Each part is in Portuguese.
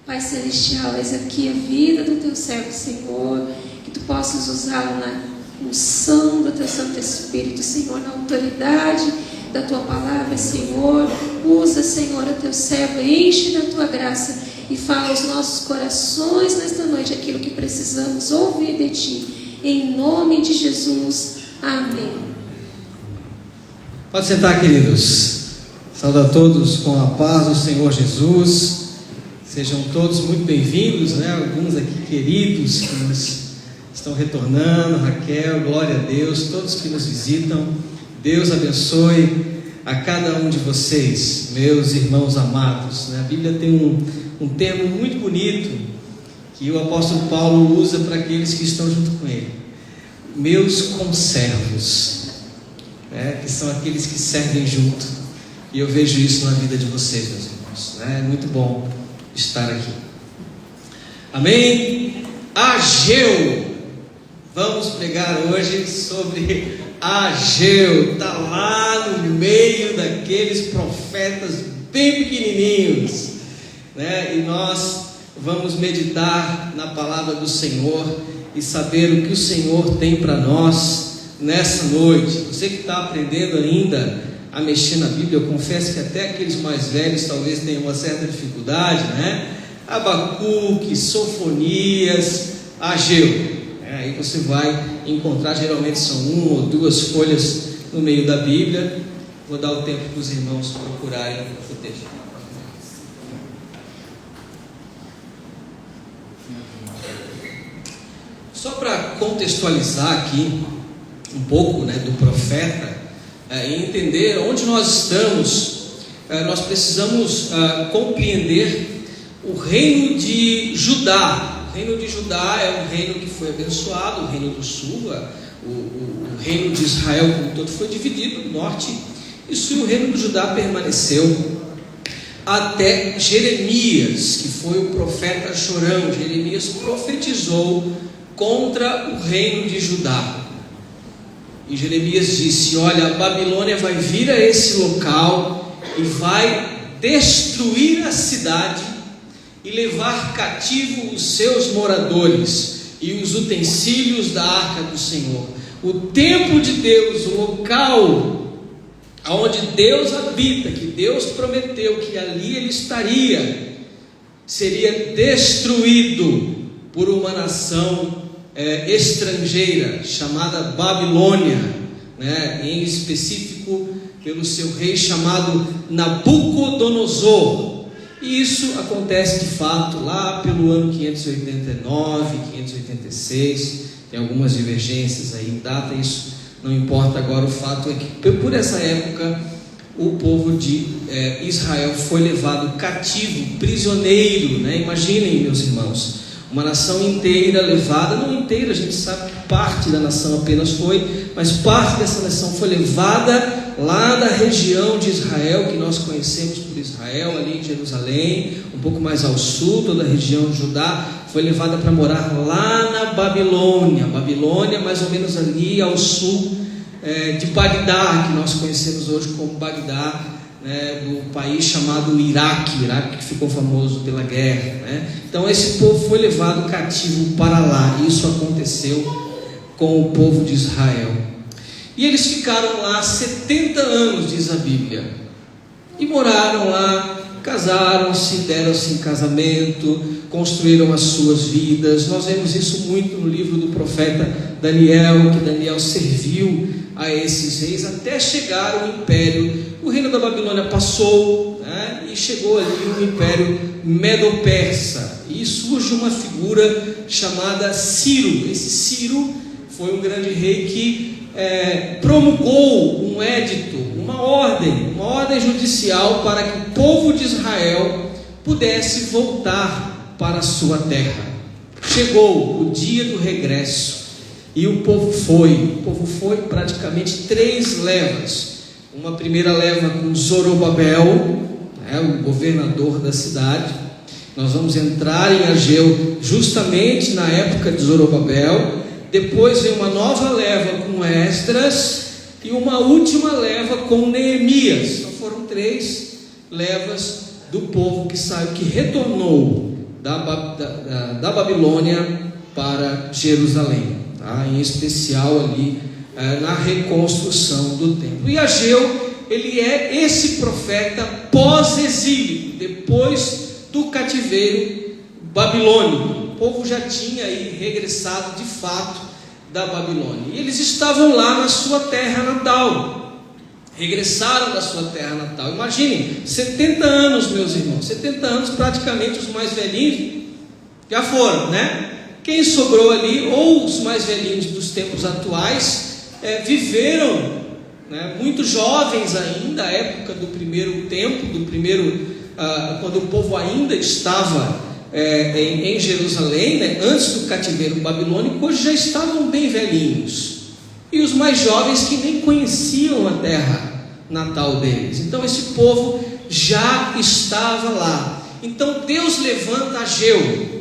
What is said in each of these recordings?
Pai Celestial, eis aqui a vida do Teu servo, Senhor, que Tu possas usá-lo na unção do Teu Santo Espírito, Senhor, na autoridade da Tua palavra, Senhor. Usa, Senhor, o Teu servo, enche da Tua graça e fala aos nossos corações nesta noite aquilo que precisamos ouvir de Ti, em nome de Jesus, amém. Pode sentar, queridos. Saúdo a todos com a paz do Senhor Jesus. Sejam todos muito bem-vindos, né? Alguns aqui queridos que nos estão retornando, Raquel, glória a Deus, todos que nos visitam. Deus abençoe a cada um de vocês, meus irmãos amados, né? A Bíblia tem um termo muito bonito que o apóstolo Paulo usa para aqueles que estão junto com ele: meus conservos, né? Que são aqueles que servem junto, e eu vejo isso na vida de vocês, meus irmãos, né? É muito bom estar aqui. Amém? Ageu. Vamos pregar hoje sobre Ageu. Está lá no meio daqueles profetas bem pequenininhos, né? E nós vamos meditar na palavra do Senhor e saber o que o Senhor tem para nós nessa noite. Você que está aprendendo ainda a mexer na Bíblia, eu confesso que até aqueles mais velhos talvez tenham uma certa dificuldade, né? Abacuque, Sofonias, Ageu. Aí você vai encontrar, geralmente são 1 ou 2 folhas no meio da Bíblia. Vou dar o tempo para os irmãos procurarem o texto. Só para contextualizar aqui um pouco, né, do profeta, e entender onde nós estamos, nós precisamos compreender o reino de Judá. O reino de Judá é um reino que foi abençoado, o reino do sul, o reino de Israel como todo foi dividido no norte e sul. O reino de Judá permaneceu até Jeremias, que foi o profeta chorão. Jeremias profetizou contra o reino de Judá. E Jeremias disse: olha, a Babilônia vai vir a esse local e vai destruir a cidade e levar cativo os seus moradores e os utensílios da arca do Senhor. O templo de Deus, o local onde Deus habita, que Deus prometeu que ali ele estaria, seria destruído por uma nação estrangeira chamada Babilônia, né? Em específico pelo seu rei chamado Nabucodonosor. E isso acontece de fato lá pelo ano 589, 586. Tem algumas divergências aí em data, isso não importa agora. O fato é que por essa época o povo de Israel foi levado cativo, prisioneiro, né? Imaginem, meus irmãos, uma nação inteira levada, não inteira, a gente sabe que parte da nação apenas foi, mas parte dessa nação foi levada lá da região de Israel, que nós conhecemos por Israel, ali em Jerusalém, um pouco mais ao sul, toda a região de Judá, foi levada para morar lá na Babilônia, mais ou menos ali ao sul de Bagdá, que nós conhecemos hoje como Bagdá, né, do país chamado Iraque, que ficou famoso pela guerra, né? Então esse povo foi levado cativo para lá. Isso aconteceu com o povo de Israel, e eles ficaram lá 70 anos, diz a Bíblia, e moraram lá, casaram-se, deram-se em casamento, construíram as suas vidas. Nós vemos isso muito no livro do profeta Daniel, que Daniel serviu a esses reis até chegar ao império. O reino da Babilônia passou, né, e chegou ali o império Medo-Persa, e surge uma figura chamada Ciro. Esse Ciro foi um grande rei que promulgou um edito, uma ordem judicial para que o povo de Israel pudesse voltar para a sua terra. Chegou o dia do regresso e o povo foi praticamente 3 levas. Uma primeira leva com Zorobabel, né, o governador da cidade. Nós vamos entrar em Ageu justamente na época de Zorobabel. Depois vem uma nova leva com Esdras e uma última leva com Neemias. Então foram 3 levas do povo que saiu, que retornou da Babilônia para Jerusalém, tá? Em especial ali na reconstrução do templo. E Ageu, ele é esse profeta pós-exílio, depois do cativeiro babilônico. O povo já tinha aí regressado de fato da Babilônia, e eles estavam lá na sua terra natal, regressaram da sua terra natal. Imaginem, 70 anos, meus irmãos, 70 anos, praticamente os mais velhinhos já foram, né? Quem sobrou ali, ou os mais velhinhos dos tempos atuais, viveram, né, muito jovens ainda, a época do primeiro templo, quando o povo ainda estava em Jerusalém, né, antes do cativeiro babilônico. Hoje já estavam bem velhinhos, e os mais jovens que nem conheciam a terra natal deles. Então esse povo já estava lá. Então Deus levanta Ageu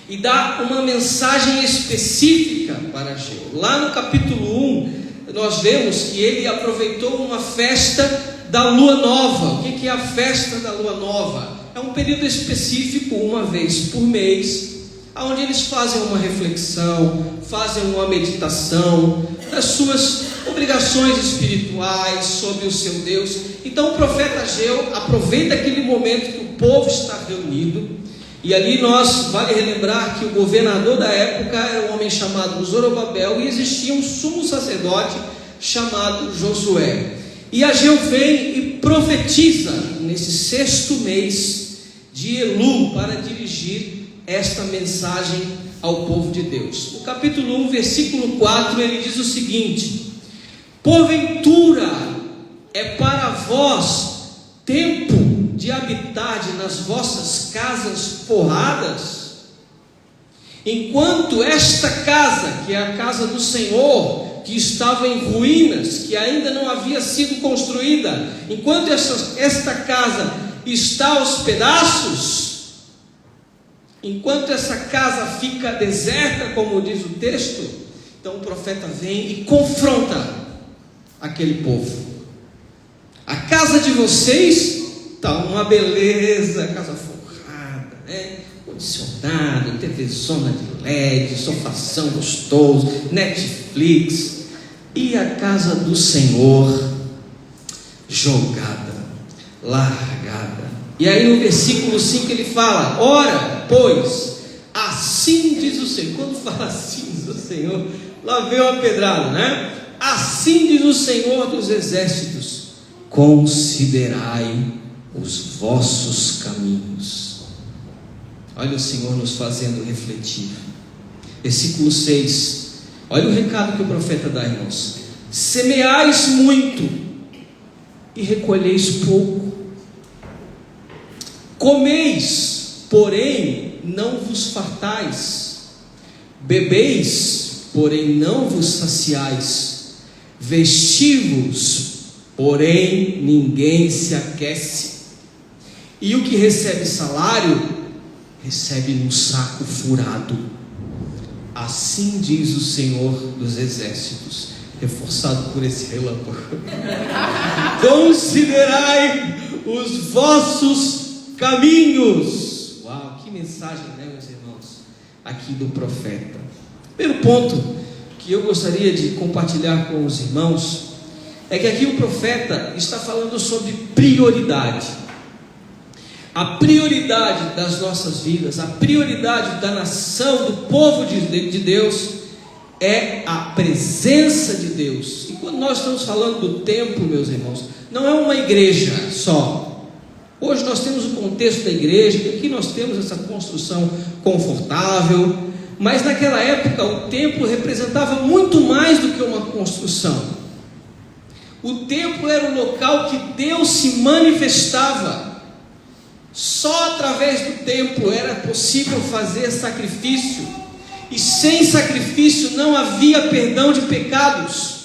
e dá uma mensagem específica para Ageu. Lá no capítulo 1, nós vemos que ele aproveitou uma festa da lua nova. O que é a festa da lua nova? É um período específico, uma vez por mês, onde eles fazem uma reflexão, fazem uma meditação das suas obrigações espirituais sobre o seu Deus. Então o profeta Ageu aproveita aquele momento que o povo está reunido. E ali vale relembrar que o governador da época era um homem chamado Zorobabel, e existia um sumo sacerdote chamado Josué. E Ageu vem e profetiza nesse 6º mês de Elu para dirigir esta mensagem ao povo de Deus. No capítulo 1, versículo 4, ele diz o seguinte: porventura é para vós tempo de habitar nas vossas casas forradas, enquanto esta casa, que é a casa do Senhor, que estava em ruínas, que ainda não havia sido construída, enquanto esta casa está aos pedaços, enquanto essa casa fica deserta, como diz o texto. Então o profeta vem e confronta aquele povo. A casa de vocês está uma beleza, casa forrada, né? Condicionado, TVzona de LED, sofação gostoso, Netflix. E a casa do Senhor jogada, largada. E aí no versículo 5 ele fala: ora, pois, assim diz o Senhor. Quando fala assim diz o Senhor, lá veio a pedrada, né? Assim diz o Senhor dos exércitos: considerai os vossos caminhos. Olha o Senhor nos fazendo refletir. Versículo 6, olha o recado que o profeta dá, irmãos: semeais muito e recolheis pouco, comeis, porém não vos fartais, bebeis, porém não vos saciais, vestivos, porém ninguém se aquece, e o que recebe salário, recebe num saco furado. Assim diz o Senhor dos exércitos, reforçado por esse relâmpago: considerai os vossos caminhos. Uau, que mensagem, né, meus irmãos, aqui do profeta. Primeiro ponto que eu gostaria de compartilhar com os irmãos é que aqui o profeta está falando sobre prioridade. A prioridade das nossas vidas, a prioridade da nação, do povo de Deus, é a presença de Deus. E quando nós estamos falando do templo, meus irmãos, não é uma igreja só. Hoje nós temos o contexto da igreja, que aqui nós temos essa construção confortável, mas naquela época o templo representava muito mais do que uma construção. O templo era o local que Deus se manifestava. Só através do templo era possível fazer sacrifício, e sem sacrifício não havia perdão de pecados.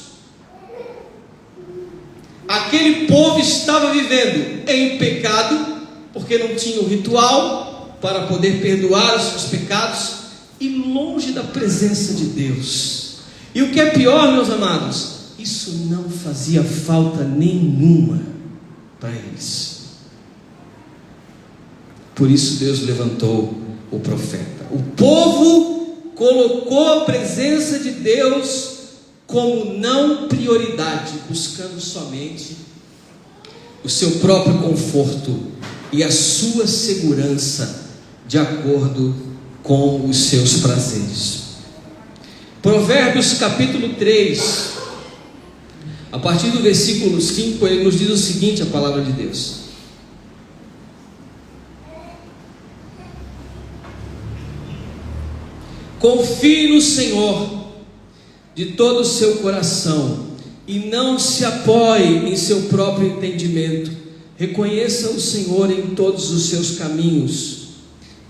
Aquele povo estava vivendo em pecado, porque não tinha o ritual para poder perdoar os seus pecados, e longe da presença de Deus. E o que é pior, meus amados, isso não fazia falta nenhuma para eles. Por isso Deus levantou o profeta. O povo colocou a presença de Deus como não prioridade, buscando somente o seu próprio conforto e a sua segurança de acordo com os seus prazeres. Provérbios capítulo 3, a partir do versículo 5, ele nos diz o seguinte, a palavra de Deus: confie no Senhor de todo o seu coração e não se apoie em seu próprio entendimento. Reconheça o Senhor em todos os seus caminhos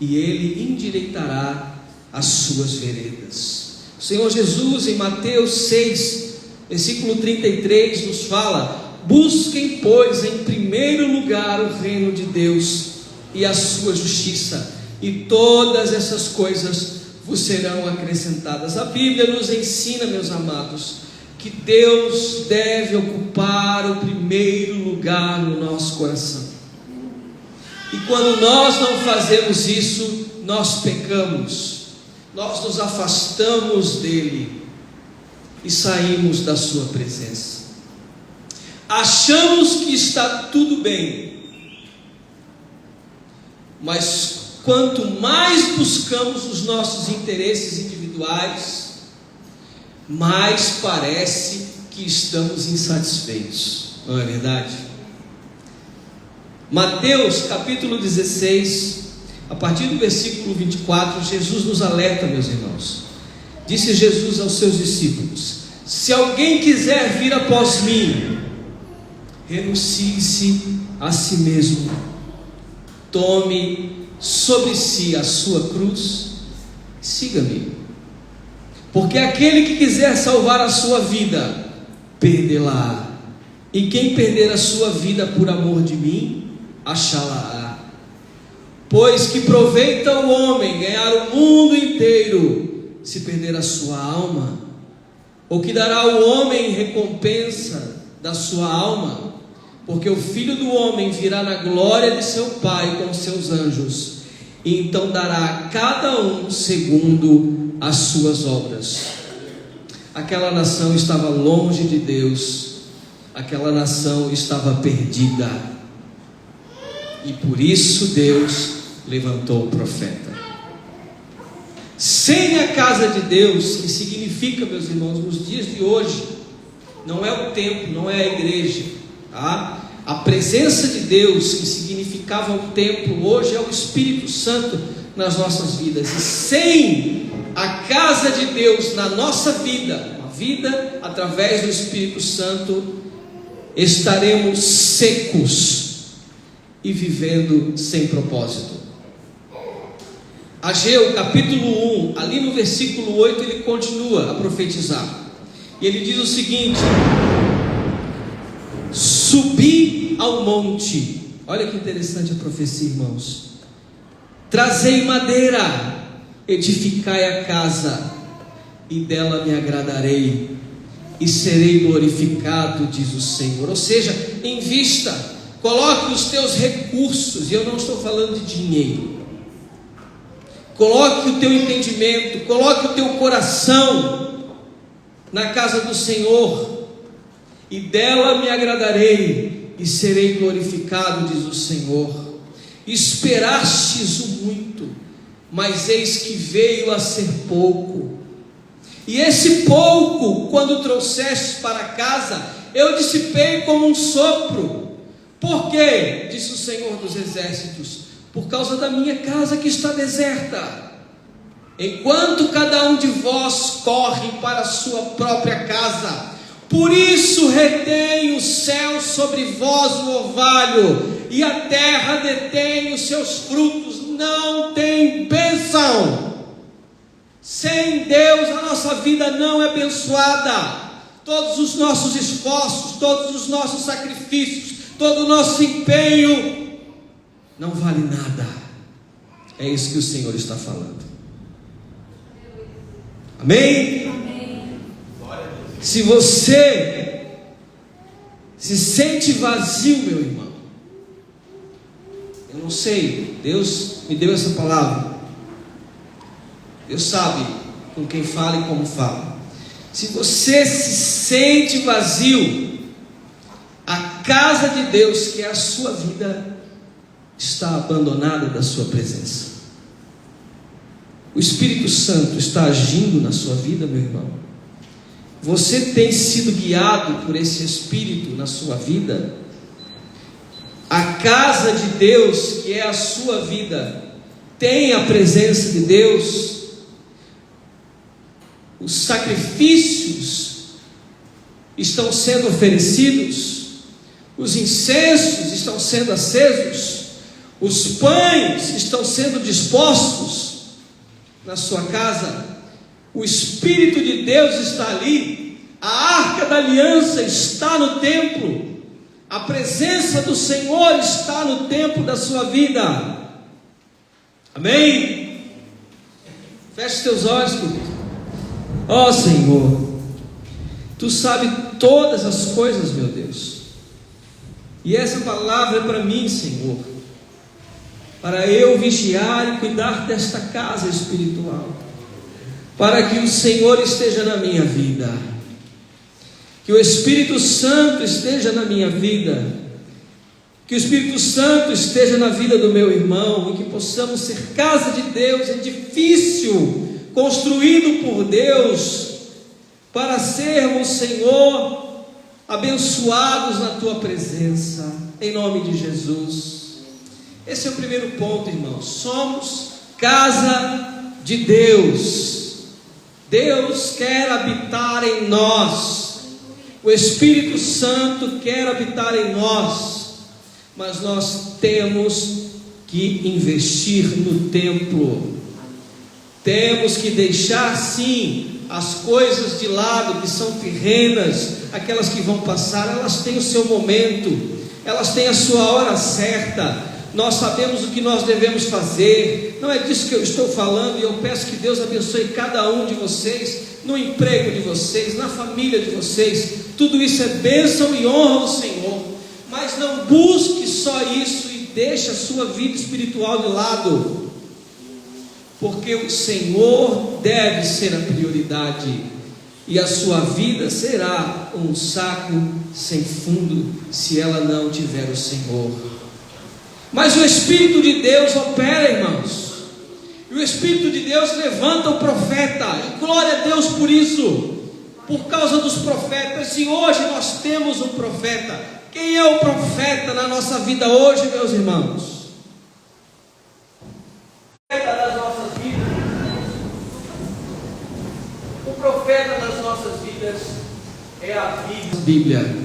e Ele endireitará as suas veredas. O Senhor Jesus, em Mateus 6, versículo 33, nos fala: busquem, pois, em primeiro lugar o reino de Deus e a sua justiça, e todas essas coisas vos serão acrescentadas. A Bíblia nos ensina, meus amados, que Deus deve ocupar o primeiro lugar no nosso coração. E quando nós não fazemos isso, nós pecamos, nós nos afastamos dele e saímos da sua presença. Achamos que está tudo bem, mas quanto mais buscamos os nossos interesses individuais, mais parece que estamos insatisfeitos, não é verdade? Mateus capítulo 16, a partir do versículo 24, Jesus nos alerta, meus irmãos. Disse Jesus aos seus discípulos: se alguém quiser vir após mim, renuncie-se a si mesmo, tome sobre si a sua cruz, siga-me. Porque aquele que quiser salvar a sua vida, perdê-la-á, e quem perder a sua vida por amor de mim, achá-la-á. Pois que proveita o homem ganhar o mundo inteiro, se perder a sua alma? Ou que dará o homem recompensa da sua alma? Porque o Filho do Homem virá na glória de seu Pai com seus anjos, e então dará a cada um segundo as suas obras. Aquela nação estava longe de Deus, aquela nação estava perdida, e por isso Deus levantou o profeta. Sem a casa de Deus, que significa, meus irmãos, nos dias de hoje, não é o templo, não é a igreja, tá? A presença de Deus, que significava o templo, hoje é o Espírito Santo nas nossas vidas. E sem a casa de Deus na nossa vida, uma vida através do Espírito Santo, estaremos secos e vivendo sem propósito. Ageu capítulo 1, ali no versículo 8, ele continua a profetizar, e ele diz o seguinte: subi ao monte. Olha que interessante a profecia, irmãos. Trazei madeira, edificai a casa, e dela me agradarei, e serei glorificado, diz o Senhor. Ou seja, invista, coloque os teus recursos, e eu não estou falando de dinheiro. Coloque o teu entendimento, coloque o teu coração na casa do Senhor, e dela me agradarei, e serei glorificado, diz o Senhor. Esperastes o muito, mas eis que veio a ser pouco, e esse pouco, quando trouxestes para casa, eu dissipei como um sopro. Por quê? Disse o Senhor dos exércitos: por causa da minha casa que está deserta. Enquanto cada um de vós corre para a sua própria casa, por isso retém o céu sobre vós o orvalho, e a terra detém os seus frutos. Não tem bênção. Sem Deus a nossa vida não é abençoada. Todos os nossos esforços, todos os nossos sacrifícios, todo o nosso empenho não vale nada. É isso que o Senhor está falando. Amém? Amém. Se você se sente vazio, meu irmão, Eu não sei, Deus me deu essa palavra. Deus sabe com quem fala e como fala. Se você se sente vazio, a casa de Deus, que é a sua vida, está abandonada da sua presença. O Espírito Santo está agindo na sua vida, meu irmão. Você tem sido guiado por esse Espírito na sua vida? A casa de Deus, que é a sua vida, tem a presença de Deus? Os sacrifícios estão sendo oferecidos? Os incensos estão sendo acesos? Os pães estão sendo dispostos na sua casa? O Espírito de Deus está ali? A arca da aliança está no templo? A presença do Senhor está no templo da sua vida? Amém? Feche teus olhos, querido. Ó Senhor, Tu sabes todas as coisas, meu Deus. E essa palavra é para mim, Senhor, para eu vigiar e cuidar desta casa espiritual, para que o Senhor esteja na minha vida, que o Espírito Santo esteja na minha vida, que o Espírito Santo esteja na vida do meu irmão, e que possamos ser casa de Deus, edifício construído por Deus, para sermos, Senhor, abençoados na Tua presença, em nome de Jesus. Esse é o primeiro ponto, irmãos. Somos casa de Deus. Deus quer habitar em nós. O Espírito Santo quer habitar em nós. Mas nós temos que investir no templo. Temos que deixar, sim, as coisas de lado que são terrenas, aquelas que vão passar. Elas têm o seu momento, elas têm a sua hora certa. Nós sabemos o que nós devemos fazer. Não é disso que eu estou falando. E eu peço que Deus abençoe cada um de vocês, no emprego de vocês, na família de vocês. Tudo isso é bênção e honra ao Senhor. Mas não busque só isso e deixe a sua vida espiritual de lado, porque o Senhor deve ser a prioridade, e a sua vida será um saco sem fundo se ela não tiver o Senhor. Mas o Espírito de Deus opera, irmãos, e o Espírito de Deus levanta o profeta, e glória a Deus por isso, por causa dos profetas. E hoje nós temos um profeta. Quem é o profeta na nossa vida hoje, meus irmãos? O profeta das nossas vidas, o profeta das nossas vidas é a Bíblia,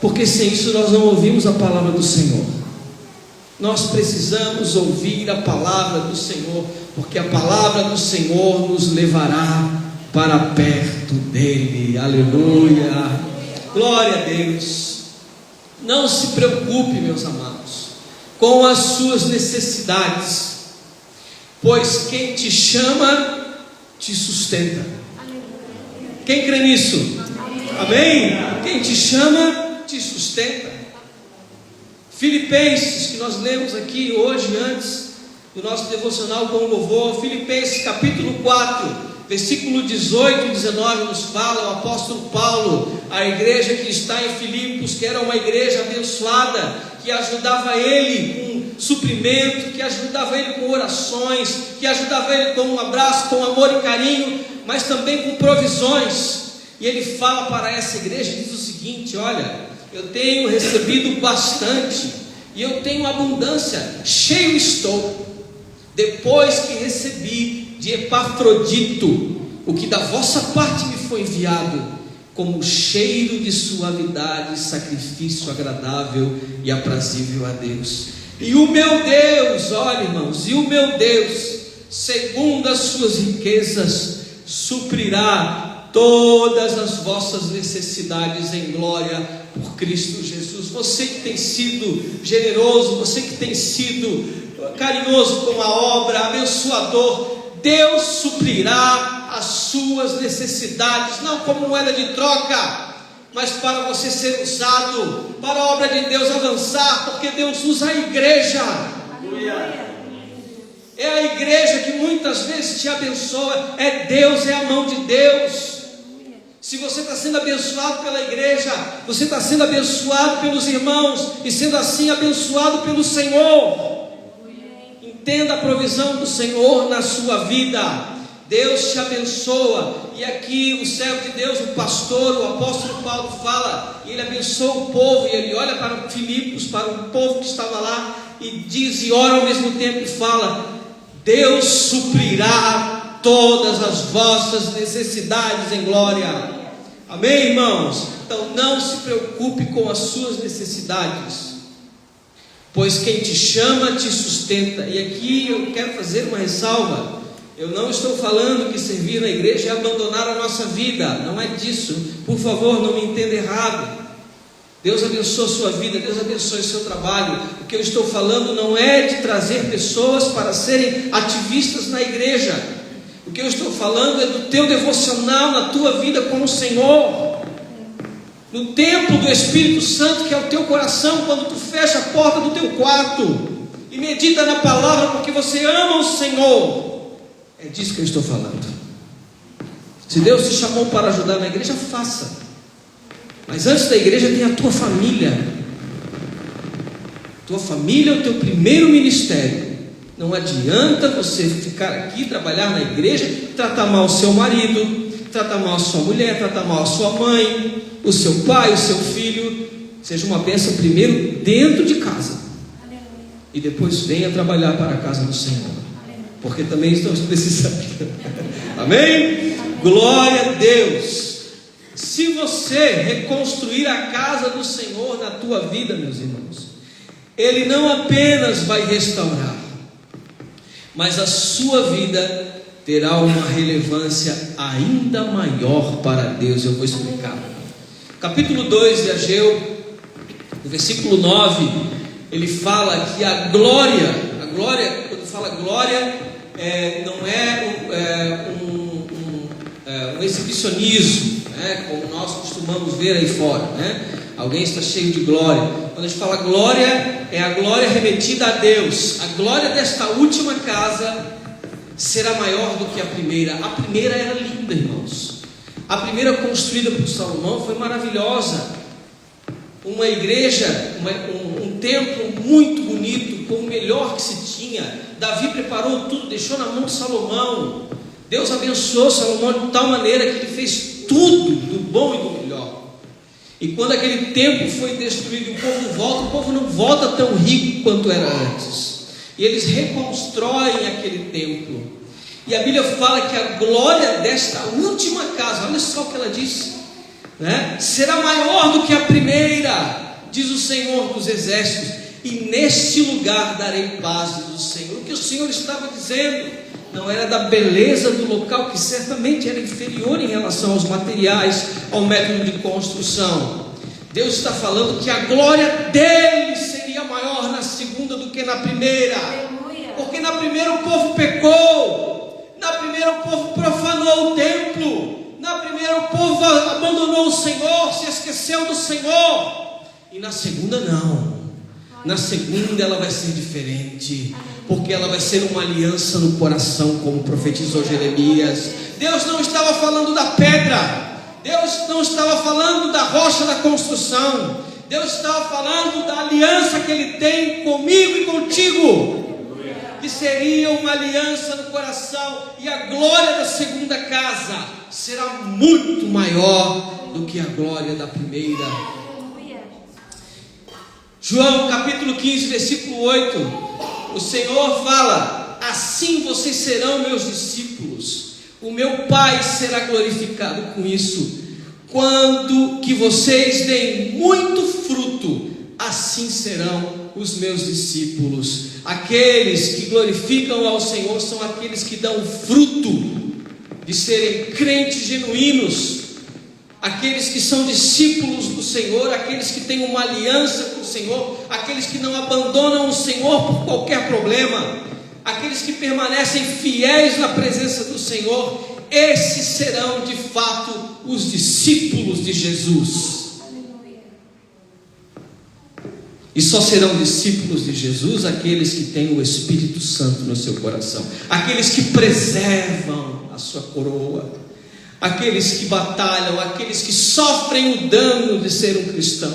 porque sem isso nós não ouvimos a palavra do Senhor. Nós precisamos ouvir a palavra do Senhor, porque a palavra do Senhor nos levará para perto dele. Aleluia, glória a Deus. Não se preocupe, meus amados, com as suas necessidades, pois quem te chama te sustenta. Quem crê nisso? Amém? Quem te chama te sustenta. Filipenses, que nós lemos aqui hoje antes do nosso devocional com o louvor, Filipenses capítulo 4, versículo 18 e 19 nos fala o apóstolo Paulo, a igreja que está em Filipos, que era uma igreja abençoada, que ajudava ele com suprimento, que ajudava ele com orações, que ajudava ele com um abraço, com amor e carinho, mas também com provisões. E ele fala para essa igreja, diz o seguinte: olha, eu tenho recebido bastante, e eu tenho abundância, cheio estou, depois que recebi de Epafrodito o que da vossa parte me foi enviado, como cheiro de suavidade, sacrifício agradável e aprazível a Deus. E o meu Deus, olha irmãos, e o meu Deus, segundo as suas riquezas, suprirá todas as vossas necessidades em glória por Cristo Jesus. Você que tem sido generoso, você que tem sido carinhoso com a obra, abençoador, Deus suprirá as suas necessidades, não como moeda de troca, mas para você ser usado, para a obra de Deus avançar, porque Deus usa a igreja É a igreja que muitas vezes te abençoa. É Deus, é a mão de Deus. Se você está sendo abençoado pela igreja, você está sendo abençoado pelos irmãos, e sendo assim abençoado pelo Senhor. Entenda a provisão do Senhor na sua vida. Deus te abençoa. E aqui o servo de Deus, o pastor, o apóstolo Paulo fala, e ele abençoa o povo, e ele olha para Filipos, para o povo que estava lá, e diz e ora ao mesmo tempo e fala: Deus suprirá todas as vossas necessidades em glória. Amém, irmãos? Então não se preocupe com as suas necessidades, pois quem te chama te sustenta. E aqui eu quero fazer uma ressalva. Eu não estou falando que servir na igreja é abandonar a nossa vida, não é disso. Por favor, não me entenda errado. Deus abençoe a sua vida, Deus abençoe o seu trabalho. O que eu estou falando não é de trazer pessoas para serem ativistas na igreja. O que eu estou falando é do teu devocional na tua vida com o Senhor, no templo do Espírito Santo que é o teu coração, quando tu fecha a porta do teu quarto e medita na palavra porque você ama o Senhor. É disso que eu estou falando. Se Deus te chamou para ajudar na igreja, faça. Mas antes da igreja tem a tua família. Tua família é o teu primeiro ministério. Não adianta você ficar aqui, trabalhar na igreja, tratar mal o seu marido, tratar mal a sua mulher, tratar mal a sua mãe, o seu pai, o seu filho. Seja uma bênção primeiro dentro de casa. E depois venha trabalhar para a casa do Senhor, porque também estamos precisando. Amém? Glória a Deus. Se você reconstruir a casa do Senhor na tua vida, meus irmãos, Ele não apenas vai restaurar, mas a sua vida terá uma relevância ainda maior para Deus. Eu vou explicar. Capítulo 2 de Ageu, no versículo 9, ele fala que a glória, quando fala glória, não é um exibicionismo, como nós costumamos ver aí fora, Alguém está cheio de glória. Quando a gente fala glória, é a glória remetida a Deus. A glória desta última casa será maior do que a primeira. A primeira era linda, irmãos. A primeira construída por Salomão foi maravilhosa. Uma igreja, um templo muito bonito, com o melhor que se tinha. Davi preparou tudo, deixou na mão de Salomão. Deus abençoou Salomão de tal maneira que ele fez tudo do bom e do melhor. E quando aquele templo foi destruído e o povo não volta tão rico quanto era antes. E eles reconstroem aquele templo. E a Bíblia fala que a glória desta última casa, olha só o que ela diz, será maior do que a primeira, diz o Senhor dos exércitos. E neste lugar darei paz, diz o Senhor. O que o Senhor estava dizendo não era da beleza do local, que certamente era inferior em relação aos materiais, ao método de construção. Deus está falando que a glória dele seria maior na segunda do que na primeira. Porque na primeira o povo pecou, na primeira o povo profanou o templo, na primeira o povo abandonou o Senhor, se esqueceu do Senhor. E na segunda não. Na segunda ela vai ser diferente, porque ela vai ser uma aliança no coração, como profetizou Jeremias. Deus não estava falando da pedra, Deus não estava falando da rocha da construção, Deus estava falando da aliança que Ele tem comigo e contigo, que seria uma aliança no coração. E a glória da segunda casa será muito maior do que a glória da primeira. João capítulo 15, versículo 8, o Senhor fala: assim vocês serão meus discípulos, o meu Pai será glorificado com isso, quando que vocês deem muito fruto, assim serão os meus discípulos. Aqueles que glorificam ao Senhor são aqueles que dão fruto de serem crentes genuínos, aqueles que são discípulos do Senhor, aqueles que têm uma aliança com o Senhor, aqueles que não abandonam o Senhor por qualquer problema, aqueles que permanecem fiéis na presença do Senhor. Esses serão de fato os discípulos de Jesus. E só serão discípulos de Jesus aqueles que têm o Espírito Santo no seu coração, aqueles que preservam a sua coroa, aqueles que batalham, aqueles que sofrem o dano de ser um cristão.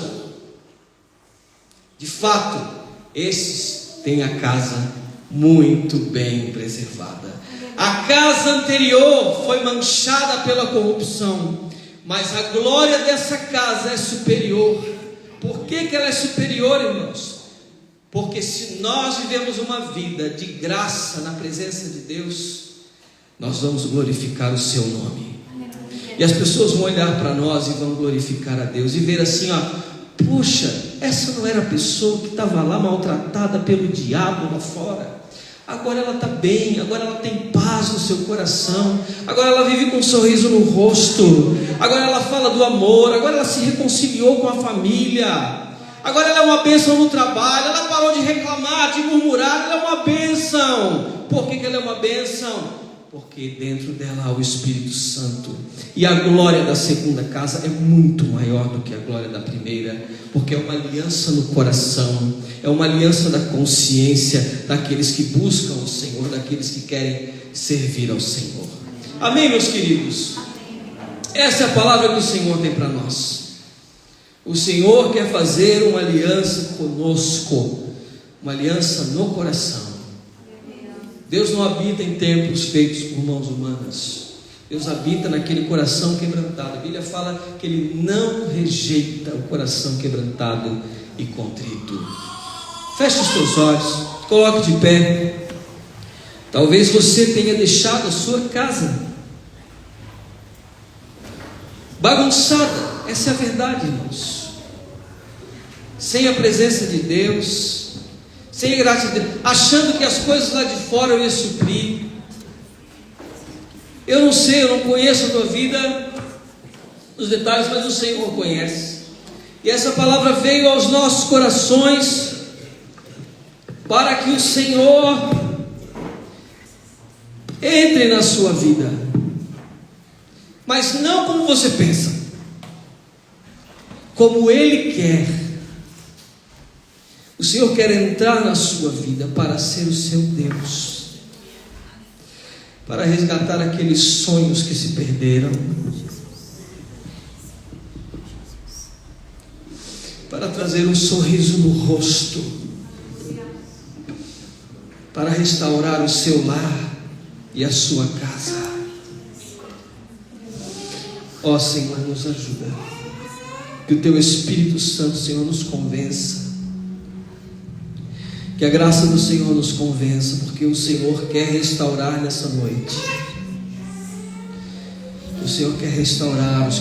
De fato, esses têm a casa muito bem preservada. A casa anterior foi manchada pela corrupção, mas a glória dessa casa é superior. Por que ela é superior, irmãos? Porque se nós vivemos uma vida de graça na presença de Deus, nós vamos glorificar o seu nome. E as pessoas vão olhar para nós e vão glorificar a Deus e ver assim, puxa, essa não era a pessoa que estava lá maltratada pelo diabo lá fora. Agora ela está bem, agora ela tem paz no seu coração, agora ela vive com um sorriso no rosto, agora ela fala do amor, agora ela se reconciliou com a família, agora ela é uma bênção no trabalho, ela parou de reclamar, de murmurar, ela é uma bênção. Por que ela é uma bênção? Porque dentro dela há o Espírito Santo. E a glória da segunda casa é muito maior do que a glória da primeira, porque é uma aliança no coração, é uma aliança da consciência daqueles que buscam o Senhor, daqueles que querem servir ao Senhor. Amém, meus queridos? Essa é a palavra que o Senhor tem para nós. O Senhor quer fazer uma aliança conosco, uma aliança no coração. Deus não habita em templos feitos por mãos humanas. Deus habita naquele coração quebrantado. A Bíblia fala que Ele não rejeita o coração quebrantado e contrito. Feche os teus olhos, coloque de pé. Talvez você tenha deixado a sua casa bagunçada. Essa é a verdade, irmãos. Sem a presença de Deus, sem a graça de Deus, achando que as coisas lá de fora eu ia suprir. Eu não sei, eu não conheço a tua vida, os detalhes, mas o Senhor conhece. E essa palavra veio aos nossos corações para que o Senhor entre na sua vida, mas não como você pensa, como Ele quer. O Senhor quer entrar na sua vida para ser o seu Deus, para resgatar aqueles sonhos que se perderam, para trazer um sorriso no rosto, para restaurar o seu lar e a sua casa. Ó Senhor, nos ajuda, que o Teu Espírito Santo, Senhor, nos convença, que a graça do Senhor nos convença, porque o Senhor quer restaurar nessa noite. O Senhor quer restaurar os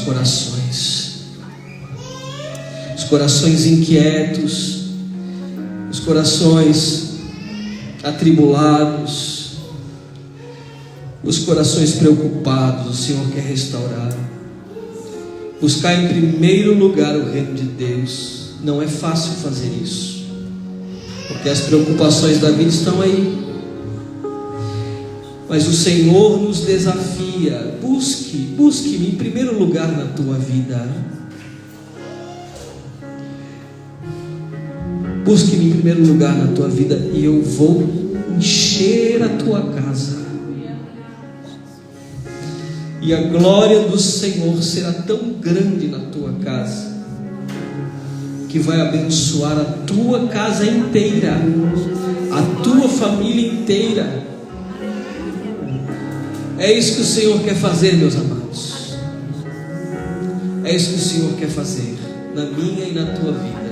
corações inquietos, os corações atribulados, os corações preocupados. O Senhor quer restaurar. Buscar em primeiro lugar o reino de Deus. Não é fácil fazer isso, porque as preocupações da vida estão aí. Mas o Senhor nos desafia: busque-me em primeiro lugar na tua vida. Busque-me em primeiro lugar na tua vida, e eu vou encher a tua casa. E a glória do Senhor será tão grande na tua casa, que vai abençoar a tua casa inteira, a tua família inteira. É isso que o Senhor quer fazer, meus amados. É isso que o Senhor quer fazer na minha e na tua vida.